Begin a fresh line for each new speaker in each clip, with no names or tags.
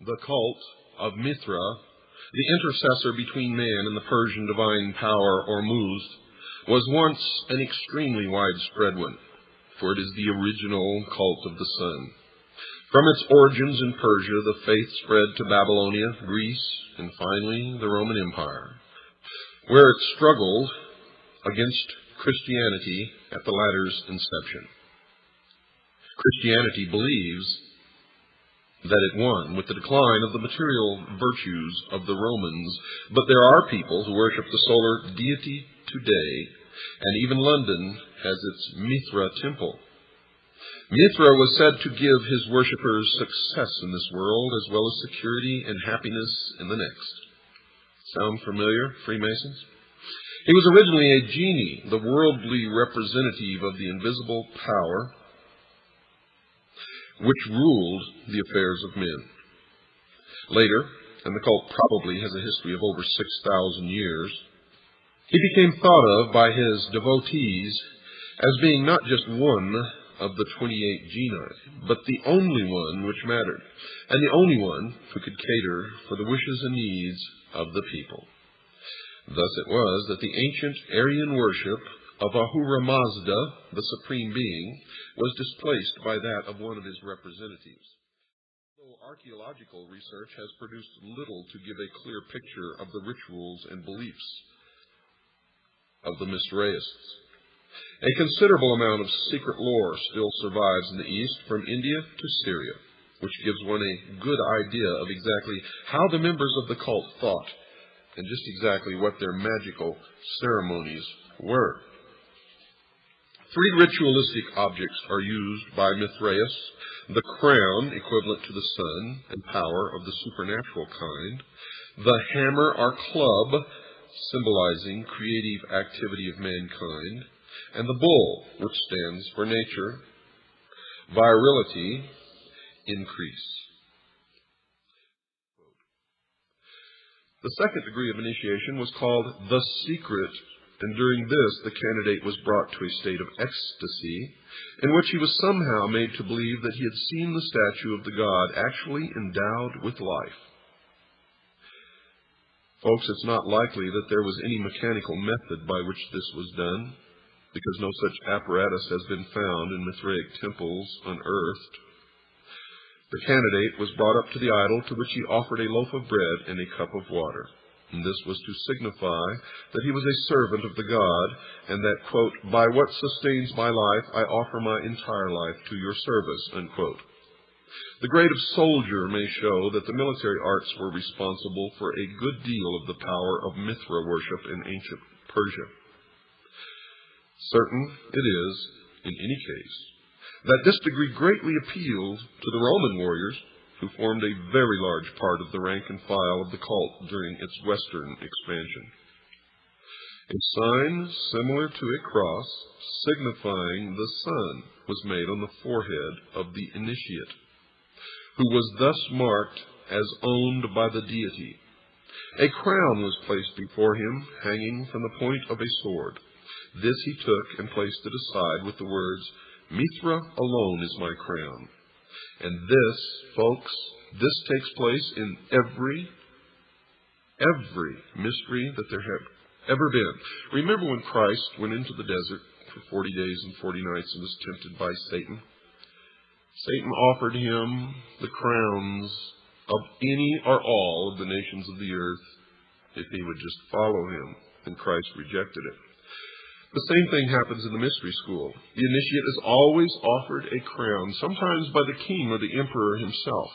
The cult of Mithra, the intercessor between man and the Persian divine power Ormuzd, was once an extremely widespread one, for it is the original cult of the sun. From its origins in Persia, the faith spread to Babylonia, Greece, and finally the Roman Empire, where it struggled against Christianity at the latter's inception. Christianity believes that it won with the decline of the material virtues of the Romans, but there are people who worship the solar deity today, and even London has its Mithra temple. Mithra was said to give his worshippers success in this world, as well as security and happiness in the next. Sound familiar, Freemasons? He was originally a genie, the worldly representative of the invisible power which ruled the affairs of men. Later, and the cult probably has a history of over 6,000 years, he became thought of by his devotees as being not just one of the 28 genii, but the only one which mattered, and the only one who could cater for the wishes and needs of the people. Thus it was that the ancient Aryan worship of Ahura Mazda, the supreme being, was displaced by that of one of his representatives. Though archaeological research has produced little to give a clear picture of the rituals and beliefs of the Mithraists, a considerable amount of secret lore still survives in the East, from India to Syria, which gives one a good idea of exactly how the members of the cult thought, and just exactly what their magical ceremonies were. 3 ritualistic objects are used by Mithraeus: the crown, equivalent to the sun and power of the supernatural kind; the hammer or club, symbolizing creative activity of mankind; and the bull, which stands for nature, virility, increase. The second degree of initiation was called the secret, and during this the candidate was brought to a state of ecstasy, in which he was somehow made to believe that he had seen the statue of the god actually endowed with life. Folks, it's not likely that there was any mechanical method by which this was done, because no such apparatus has been found in Mithraic temples unearthed. The candidate was brought up to the idol, to which he offered a loaf of bread and a cup of water. And this was to signify that he was a servant of the god, and that, quote, "by what sustains my life, I offer my entire life to your service," unquote. The grade of soldier may show that the military arts were responsible for a good deal of the power of Mithra worship in ancient Persia. Certain it is, in any case, that this degree greatly appealed to the Roman warriors, who formed a very large part of the rank and file of the cult during its western expansion. A sign similar to a cross, signifying the sun, was made on the forehead of the initiate, who was thus marked as owned by the deity. A crown was placed before him, hanging from the point of a sword. This he took and placed it aside with the words, "Mithra alone is my crown." And this, folks, this takes place in every mystery that there have ever been. Remember when Christ went into the desert for 40 days and 40 nights and was tempted by Satan? Satan offered him the crowns of any or all of the nations of the earth if he would just follow him, and Christ rejected it. The same thing happens in the mystery school. The initiate is always offered a crown, sometimes by the king or the emperor himself.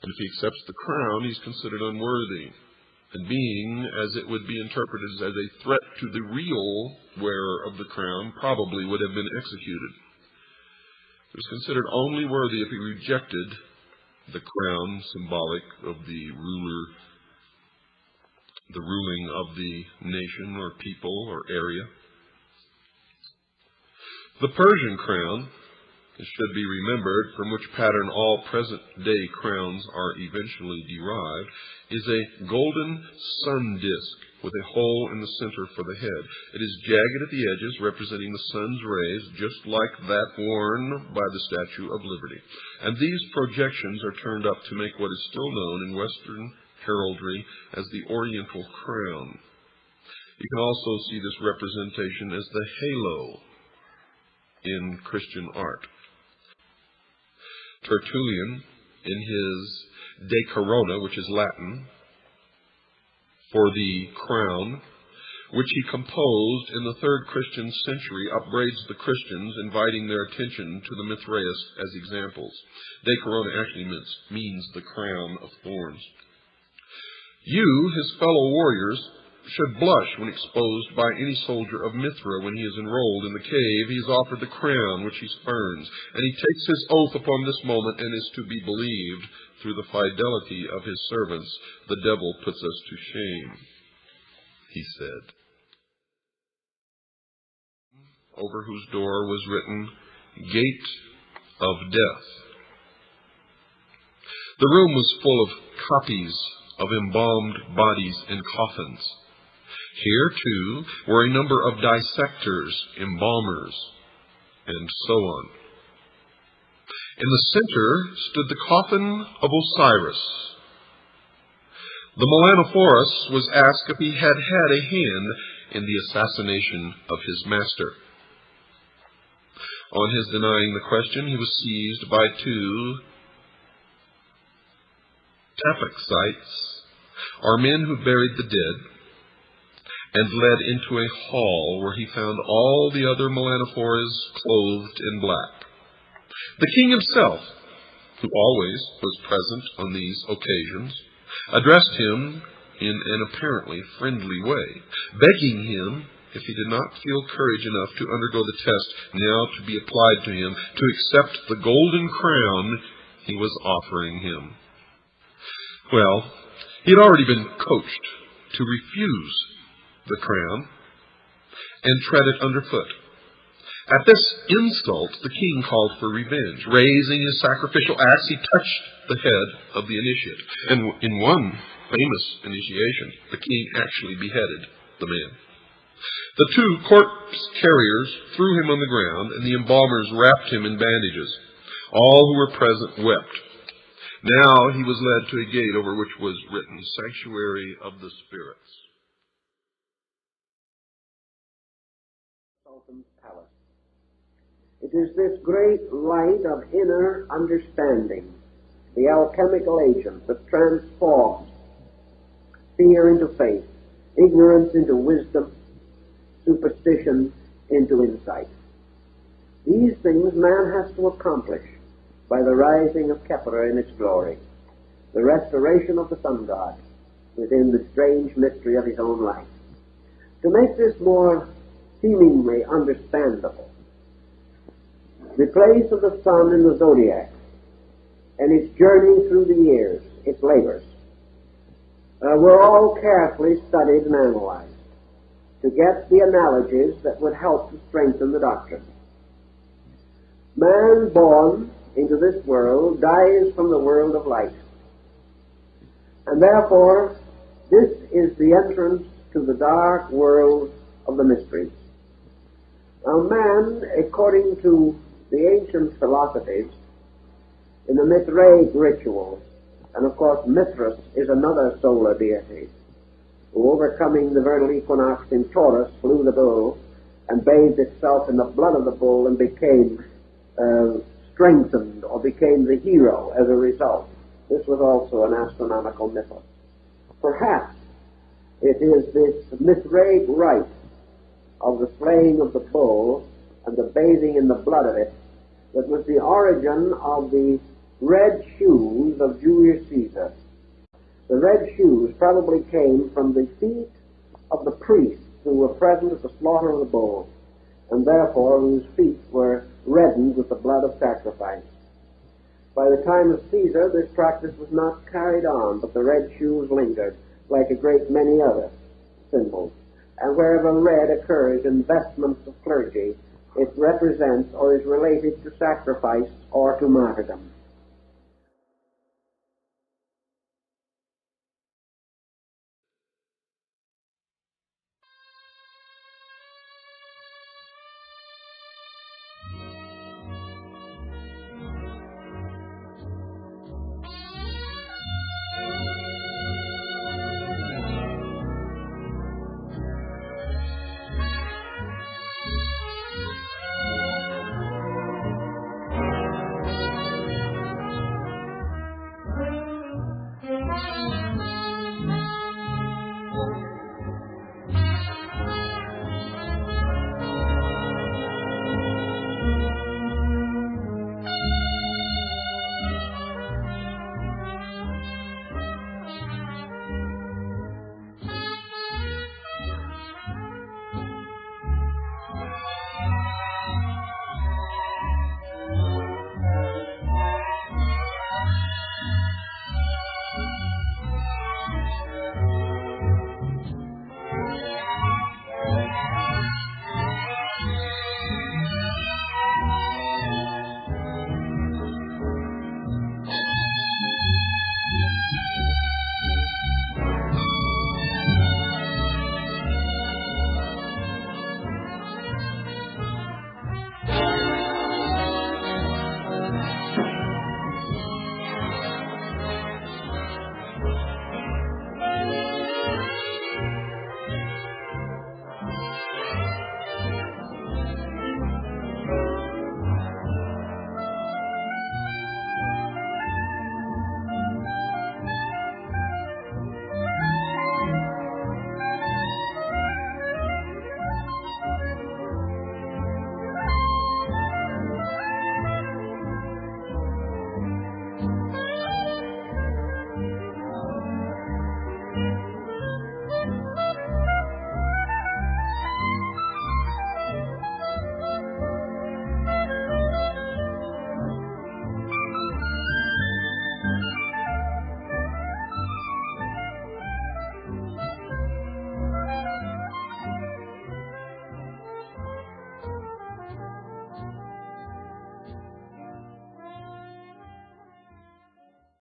And if he accepts the crown, he's considered unworthy, and being, as it would be interpreted, as a threat to the real wearer of the crown, probably would have been executed. He was considered only worthy if he rejected the crown, symbolic of the ruling of the nation or people or area. The Persian crown, it should be remembered, from which pattern all present-day crowns are eventually derived, is a golden sun disk with a hole in the center for the head. It is jagged at the edges, representing the sun's rays, just like that worn by the Statue of Liberty. And these projections are turned up to make what is still known in Western heraldry as the Oriental crown. You can also see this representation as the halo in Christian art. Tertullian, in his De Corona, which is Latin for the crown, which he composed in the 3rd Christian century, upbraids the Christians, inviting their attention to the Mithraeus as examples. De Corona actually means the crown of thorns. You, his fellow warriors, should blush when exposed by any soldier of Mithra when he is enrolled in the cave. He is offered the crown which he spurns, and he takes his oath upon this moment and is to be believed. Through the fidelity of his servants, the devil puts us to shame, he said. Over whose door was written, Gate of Death. The room was full of copies of embalmed bodies in coffins. Here, too, were a number of dissectors, embalmers, and so on. In the center stood the coffin of Osiris. The Melanophorus was asked if he had had a hand in the assassination of his master. On his denying the question, he was seized by 2 taphaxites, or men who buried the dead, and led into a hall where he found all the other Melanophores clothed in black. The king himself, who always was present on these occasions, addressed him in an apparently friendly way, begging him, if he did not feel courage enough to undergo the test now to be applied to him, to accept the golden crown he was offering him. Well, he had already been coached to refuse the crown and tread it underfoot. At this insult, the king called for revenge. Raising his sacrificial axe, he touched the head of the initiate. And in one famous initiation, the king actually beheaded the man. The 2 corpse carriers threw him on the ground, and the embalmers wrapped him in bandages. All who were present wept. Now he was led to a gate over which was written, Sanctuary of the Spirits.
Sultan's palace. It is this great light of inner understanding, the alchemical agent that transforms fear into faith, ignorance into wisdom, superstition into insight. These things man has to accomplish by the rising of Kepler in its glory, the restoration of the sun god within the strange mystery of his own life. To make this more seemingly understandable, the place of the sun in the zodiac and its journey through the years, its labors, were all carefully studied and analyzed to get the analogies that would help to strengthen the doctrine. Man born into this world dies from the world of light, and therefore this is the entrance to the dark world of the mysteries. Now man, according to the ancient philosophies, in the Mithraic ritual, and of course Mithras is another solar deity, who overcoming the vernal equinox in Taurus slew the bull and bathed itself in the blood of the bull and became strengthened, or became the hero as a result. This was also an astronomical mythos. Perhaps it is this Mithraic rite of the slaying of the bull and the bathing in the blood of it that was the origin of the red shoes of Julius Caesar. The red shoes probably came from the feet of the priests who were present at the slaughter of the bull, and therefore whose feet were reddened with the blood of sacrifice. By the time of Caesar, this practice was not carried on, but the red shoes lingered, like a great many other symbols. And wherever red occurs in vestments of clergy, it represents or is related to sacrifice or to martyrdom.